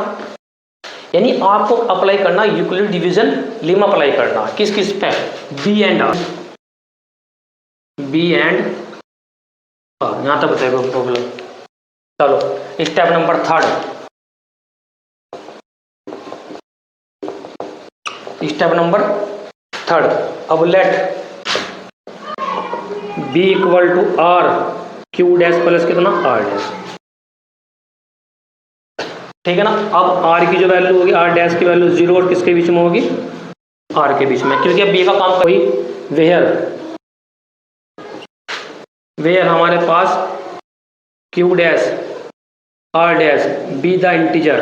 यानी आपको अप्लाई करना यूक्लिड डिवीजन लीमा अप्लाई करना किस किस पे, B and R, B and R. यहां तक बताएगा प्रॉब्लम। चलो स्टेप नंबर 3, स्टेप नंबर 3, अब let B equal to R Q dash plus कितना आर डैश, ठीक है ना। अब r की जो वैल्यू होगी, r डैश की वैल्यू 0 और किसके बीच में होगी, r के बीच में, क्योंकि अब b का काम कोई वेयर हमारे पास q dash r dash be the integer,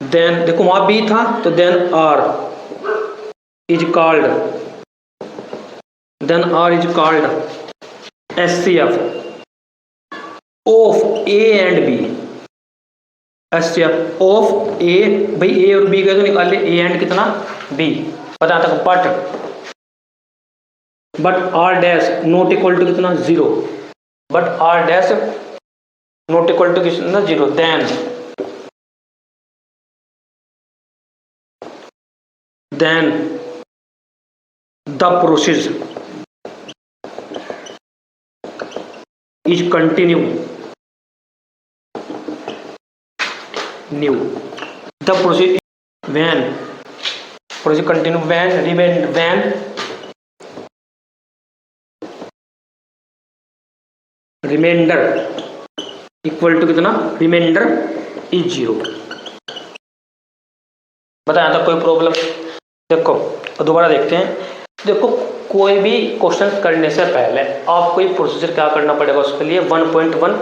then देखो वहां b था तो then r is called SCF of A and B, SCF of A, भाई A और B का तो निकाल ले, A एंड कितना B, पता तक but but R dash not equal to कितना 0, but R dash not equal to कितना 0, then the process is continue new, the process when process continue when remainder equal to कितना, रिमाइंडर इज 0। बताया था कोई प्रॉब्लम? देखो दोबारा देखते हैं। देखो कोई भी क्वेश्चन करने से पहले आपको ये प्रोसीजर क्या करना पड़ेगा, उसके लिए 1.1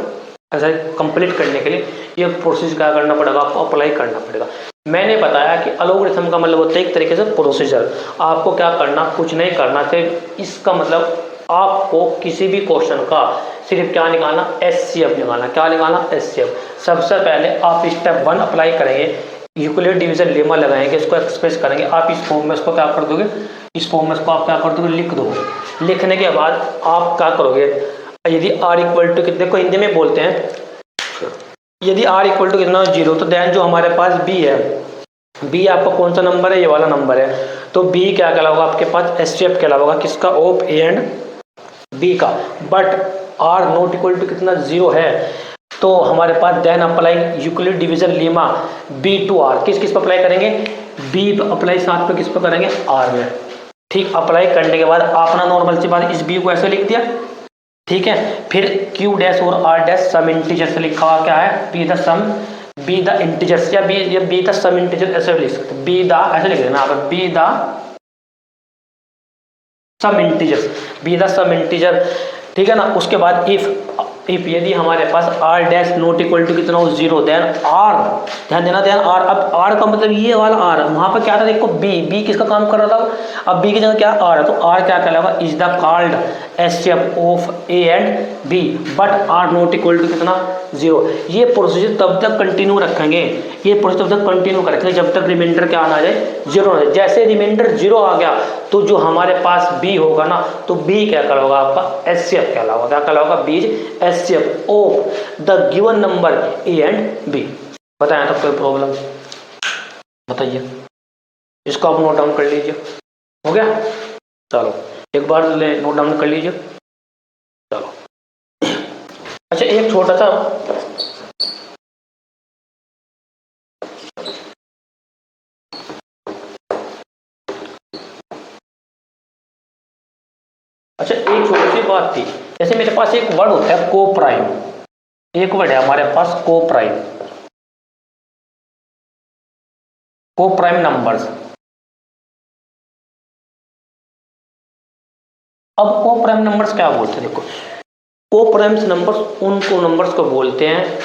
ऐसा कंप्लीट करने के लिए ये प्रोसेस क्या करना पड़ेगा, आपको अप्लाई करना पड़ेगा। मैंने बताया कि एल्गोरिथम का मतलब होता है एक तरीके से प्रोसीजर। आपको क्या करना, कुछ नहीं करना चाहिए। इसका मतलब आपको किसी भी क्वेश्चन का सिर्फ क्या निकालना, एचसीएफ निकालना। क्या निकालना, एचसीएफ। सबसे पहले आप स्टेप 1 अप्लाई करेंगे, यूक्लिड डिवीजन लेमा लगाएंगे, इसको एक्सप्रेस करेंगे। आप इस फॉर्म में इसको क्या कर दोगे, इस फॉर्म में इसको आप क्या कर दोगे, लिख दोगे। लिखने के बाद आप क्या करोगे, यदि आर इक्वल टू कितने को हिंदी में बोलते हैं, यदि आर इक्वल टू कितना 0, तो देन जो हमारे पास बी है, बी आपका कौन सा नंबर है, ये वाला नंबर है, तो बी क्या कहलाओगा आपके पास, एचसीएफ कहलाओगा किसका, ऑफ ए एंड बी का। But R not equal to कितना 0 है, तो हमारे पास then apply Euclid division lemma B to R. किस किस पर अप्लाई करेंगे, बी अप्लाई साथ पे किस पर करेंगे, आर में। ठीक, अप्लाई करने के बाद आपने नॉर्मल सी बात इस बी को ऐसे लिख दिया। ठीक है, फिर क्यू डैश और आर डैश सम इंटीजर से लिखा हुआ क्या है, be the some, be the integers, या बी द सम इंटीजर ऐसे लिख सकते, बी द ऐसे लिख देना आप, be the some integers, be the some integer. ठीक है ना। उसके बाद इफ यदि हमारे पास R dash not equal to कितना हो 0, देन आर, ध्यान देना, देन आर। अब आर का मतलब ये वाला आर, वहां पर क्या था देखो, बी किसका काम कर रहा था, अब बी की जगह क्या आर है, तो आर क्या कहलाएगा, is the called HCF of A and B, but R not equal to कितना 0। ये प्रोसीजर तब तक कंटिन्यू रखेंगे, ये प्रोसेस तब तक कंटिन्यू करेंगे जब तक रिमाइंडर क्या आना जाए, 0 आ जाए। जैसे रिमाइंडर 0 आ गया तो जो हमारे पास बी होगा ना, तो बी क्या कहलाएगा आपका, एचसीएफ कहलाएगा। क्या कहलाएगा, B HCF of the given number A and B. बताया था कोई प्रॉब्लम, बताइए। इसको आप नोट डाउन कर लीजिए, हो गया। चलो एक बार नोट डाउन कर लीजिए। चलो अच्छा, एक छोटा सा एक छोटी सी बात थी। जैसे मेरे पास एक वर्ड होता है को प्राइम, एक वर्ड है हमारे पास को प्राइम, को प्राइम नंबर्स। अब को प्राइम नंबर्स क्या बोलते हैं, देखो को प्राइम नंबर्स उनको नंबर्स को बोलते हैं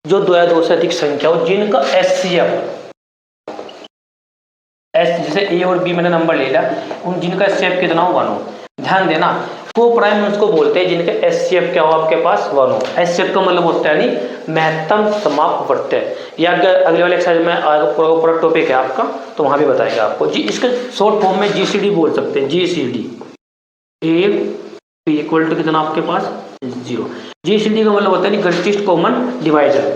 जो 2 या 2 से अधिक संख्या हो जिनका एचसीएफ, जैसे ए और बी मैंने नंबर ले लिया, उन जिनका एचसीएफ कितना हो 1 हो। ध्यान देना, को प्राइम उसको बोलते हैं जिनके एचसीएफ क्या हो आपके पास 1 हो। एचसीएफ का मतलब होता है नहीं महत्तम समाप्त वर्त्य, या अगले वाले एक्सरसाइज में पूरा टॉपिक है आपका, तो वहां भी बताएगा आपको जी। इसके शॉर्ट फॉर्म में जीसीडी बोल सकते हैं, GCD, A P equal to कितना आपके पास 0। जीसीडी का मतलब होता है greatest common divisor,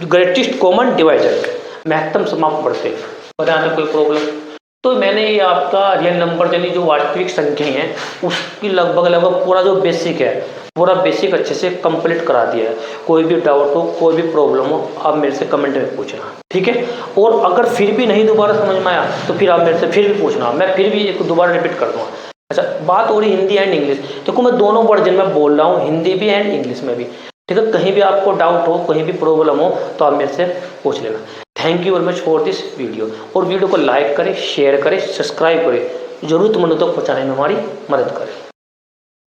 greatest common divisor, महत्तम समाप्त वर्त्य। बताना कोई प्रॉब्लम? तो मैंने ये आपका रियल नंबर यानी जो वास्तविक संख्या है उसकी लगभग पूरा जो बेसिक है, पूरा बेसिक अच्छे से कंप्लीट करा दिया है। कोई भी डाउट हो, कोई भी प्रॉब्लम हो, आप मेरे से कमेंट में पूछना, ठीक है। और अगर फिर भी नहीं दोबारा समझ में आया तो फिर आप मेरे से फिर भी पूछना, मैं फिर भी एक दोबारा रिपीट कर दूँगा। अच्छा, बात हो रही हिंदी एंड इंग्लिश, देखो मैं दोनों वर्जन में बोल रहा हूँ, हिंदी भी एंड इंग्लिश में भी, ठीक है। कहीं भी आपको डाउट हो, कहीं भी प्रॉब्लम हो तो आप मेरे से पूछ लेना। Thank you very much for this video. और वीडियो को लाइक करें, शेयर करें, सब्सक्राइब करें, जरूरतमंदों तक पहुँचाने में हमारी मदद करें।